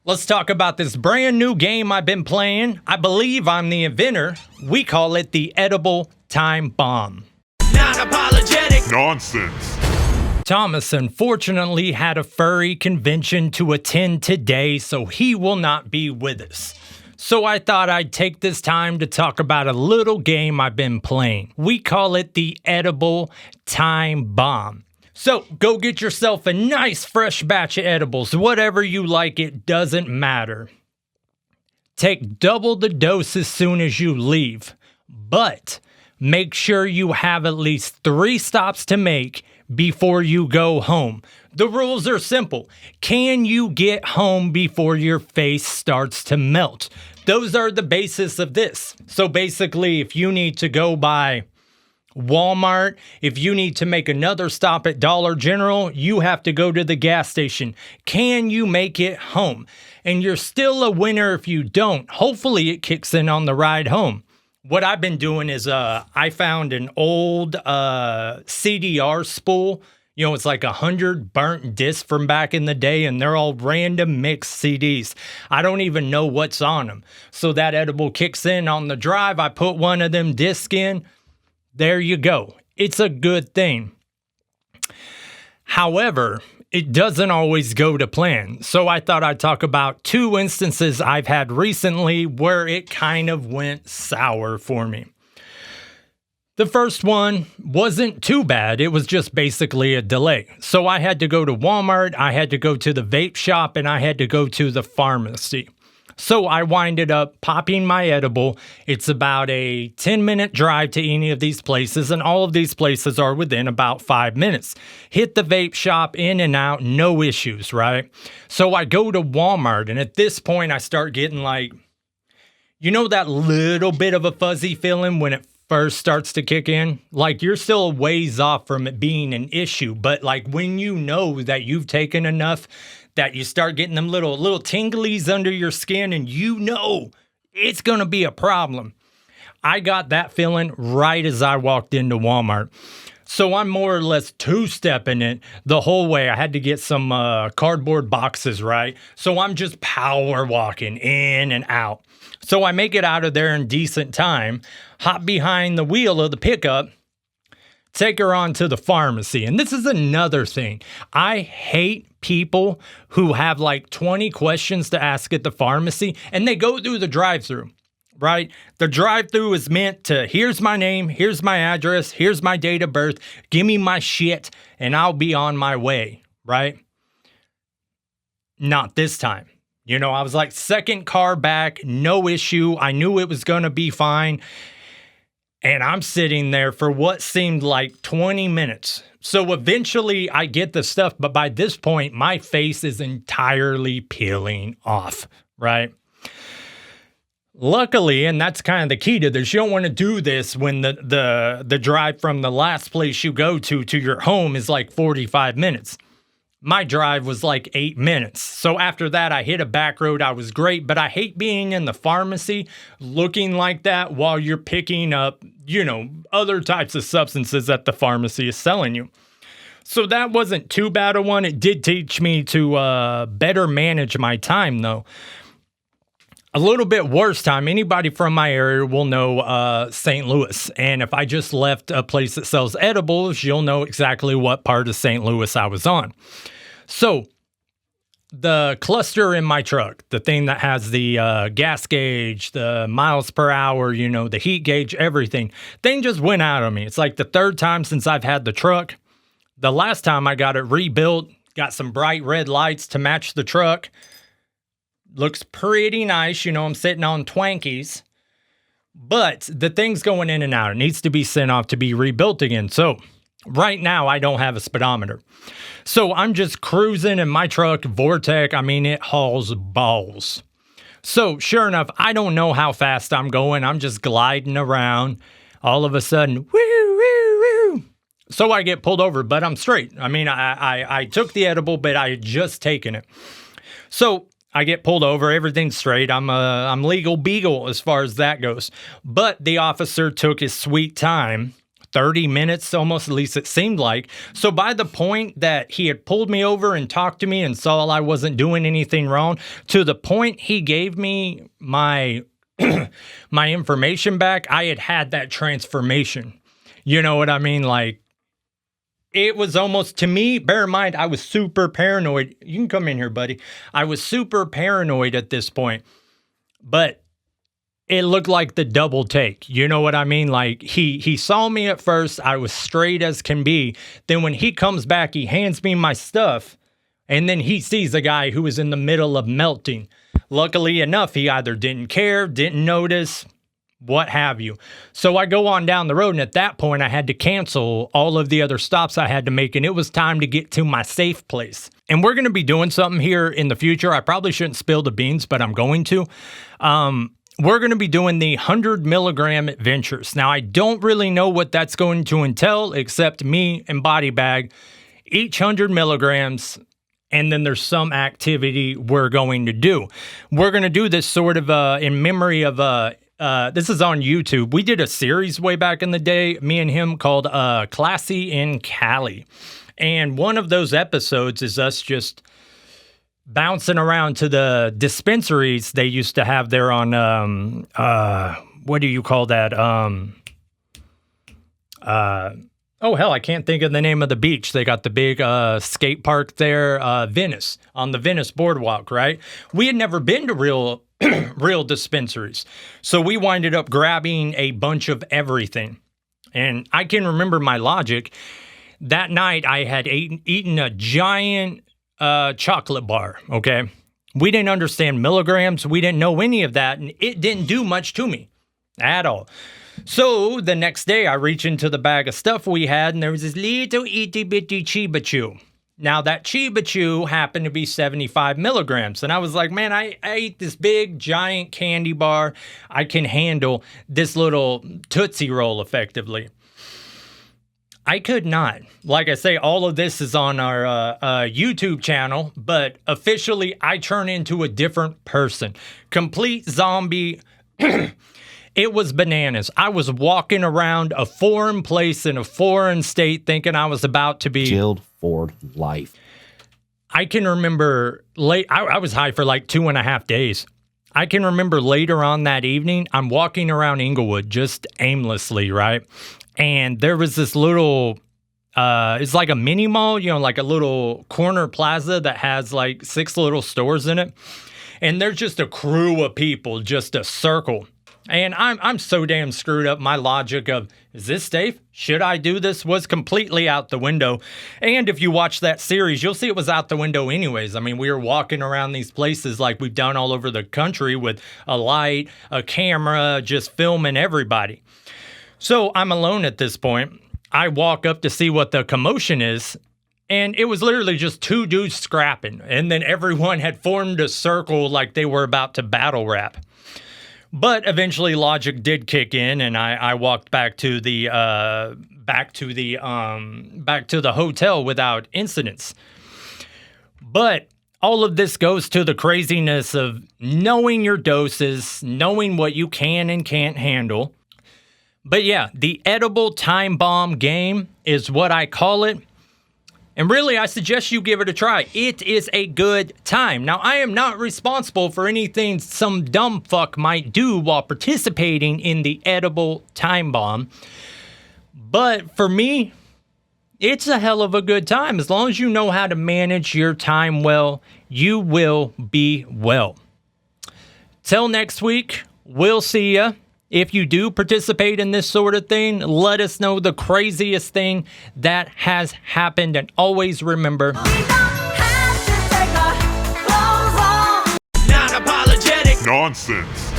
Let's talk about this brand new game I've been playing. I believe I'm the inventor. We call it the edible time bomb. Not apologetic. Nonsense. Thomas unfortunately had a furry convention to attend today, so he will not be with us. So I thought I'd take this time to talk about a little game I've been playing. We call it the edible time bomb. So go get yourself a nice fresh batch of edibles. Whatever you like, it doesn't matter. Take double the dose as soon as you leave. But make sure you have at least 3 stops to make before you go home. The rules are simple. Can you get home before your face starts to melt? Those are the basis of this. So basically, if you need to go by Walmart, if you need to make another stop at Dollar General, you have to go to the gas station. Can you make it home? And you're still a winner if you don't. Hopefully it kicks in on the ride home. What I've been doing is I found an old CDR spool. You know, it's like 100 burnt discs from back in the day, and they're all random mixed CDs. I don't even know what's on them. So that edible kicks in on the drive. I put one of them discs in. There you go. It's a good thing. However, it doesn't always go to plan. So I thought I'd talk about 2 instances I've had recently where it kind of went sour for me. The first one wasn't too bad. It was just basically a delay. So I had to go to Walmart, I had to go to the vape shop, and I had to go to the pharmacy. So I winded up popping my edible. It's about a 10-minute drive to any of these places, and all of these places are within about 5 minutes. Hit the vape shop, in and out, no issues, right? So I go to Walmart, and at this point, I start getting like, you know that little bit of a fuzzy feeling when it first starts to kick in? Like you're still a ways off from it being an issue, but like when you know that you've taken enough that you start getting them little tinglies under your skin and you know it's going to be a problem. I got that feeling right as I walked into Walmart. So I'm more or less 2-stepping it the whole way. I had to get some cardboard boxes, right? So I'm just power walking in and out. So I make it out of there in decent time, hop behind the wheel of the pickup, take her on to the pharmacy. And this is another thing. I hate people who have like 20 questions to ask at the pharmacy and they go through the drive-thru, right? The drive-thru is meant to, here's my name, here's my address, here's my date of birth, give me my shit, and I'll be on my way, right? Not this time. You know, I was like second car back, no issue. I knew it was going to be fine. And I'm sitting there for what seemed like 20 minutes. So eventually I get the stuff, but by this point, my face is entirely peeling off, right? Luckily, and that's kind of the key to this, you don't want to do this when the drive from the last place you go to your home is like 45 minutes. My drive was like 8 minutes. So after that, I hit a back road. I was great, but I hate being in the pharmacy looking like that while you're picking up, you know, other types of substances that the pharmacy is selling you. So that wasn't too bad a one. It did teach me to better manage my time, though. A little bit worse time. Anybody from my area will know St. Louis. And if I just left a place that sells edibles, you'll know exactly what part of St. Louis I was on. So the cluster in my truck, the thing that has the gas gauge, the miles per hour, you know, the heat gauge, everything, thing just went out on me. It's like the 3rd time since I've had the truck. The last time I got it rebuilt, got some bright red lights to match the truck. Looks pretty nice. You know, I'm sitting on Twankies. But the thing's going in and out. It needs to be sent off to be rebuilt again. So right now, I don't have a speedometer. So I'm just cruising in my truck, Vortec. I mean, it hauls balls. So sure enough, I don't know how fast I'm going. I'm just gliding around. All of a sudden, woo, woo, woo. So I get pulled over, but I'm straight. I mean, I took the edible, but I had just taken it. So I get pulled over, everything's straight. I'm legal beagle as far as that goes. But the officer took his sweet time 30 minutes almost, at least it seemed like. So by the point that he had pulled me over and talked to me and saw I wasn't doing anything wrong, to the point he gave me my my information back, I had that transformation. You know what I mean? Like, it was almost, to me, bear in mind, I was super paranoid. You can come in here, buddy. I was super paranoid at this point, but it looked like the double take. You know what I mean? Like, he saw me at first. I was straight as can be. Then when he comes back, he hands me my stuff, and then he sees a guy who was in the middle of melting. Luckily enough, he either didn't care, didn't notice, what have you. So I go on down the road, and at that point, I had to cancel all of the other stops I had to make, and it was time to get to my safe place. And we're going to be doing something here in the future. I probably shouldn't spill the beans, but I'm going to. We're going to be doing the 100 milligram adventures. Now, I don't really know what that's going to entail, except me and Body Bag, each 100 milligrams, and then there's some activity we're going to do. We're going to do this sort of in memory of, this is on YouTube. We did a series way back in the day, me and him, called Classy in Cali. And one of those episodes is us just bouncing around to the dispensaries they used to have there on, what do you call that? Oh, hell, I can't think of the name of the beach. They got the big skate park there, Venice, on the Venice boardwalk, right? We had never been to real dispensaries. So we winded up grabbing a bunch of everything. And I can remember my logic. That night, I had eaten a giant chocolate bar, okay? We didn't understand milligrams. We didn't know any of that, and it didn't do much to me at all. So the next day, I reach into the bag of stuff we had, and there was this little itty-bitty Chiba Chew. Now, that Chiba Chew happened to be 75 milligrams, and I was like, man, I ate this big, giant candy bar. I can handle this little Tootsie Roll effectively. I could not. Like I say, all of this is on our YouTube channel, but officially, I turn into a different person. Complete zombie. It was bananas. I was walking around a foreign place in a foreign state thinking I was about to be jailed for life. I can remember I was high for like 2.5 days. I can remember later on that evening, I'm walking around Inglewood just aimlessly, right? And there was this little, it's like a mini mall, you know, like a little corner plaza that has like 6 little stores in it. And there's just a crew of people, just a circle. And I'm so damn screwed up. My logic of, is this safe? Should I do this? Was completely out the window. And if you watch that series, you'll see it was out the window anyways. I mean, we were walking around these places like we've done all over the country with a light, a camera, just filming everybody. So I'm alone at this point. I walk up to see what the commotion is. And it was literally just 2 dudes scrapping. And then everyone had formed a circle like they were about to battle rap. But eventually logic did kick in, and I walked back to the hotel without incidents. But all of this goes to the craziness of knowing your doses, knowing what you can and can't handle. But yeah, the edible time bomb game is what I call it. And really, I suggest you give it a try. It is a good time. Now, I am not responsible for anything some dumb fuck might do while participating in the edible time bomb. But for me, it's a hell of a good time. As long as you know how to manage your time well, you will be well. Till next week, we'll see ya. If you do participate in this sort of thing, let us know the craziest thing that has happened. And always remember, Not apologetic. Nonsense.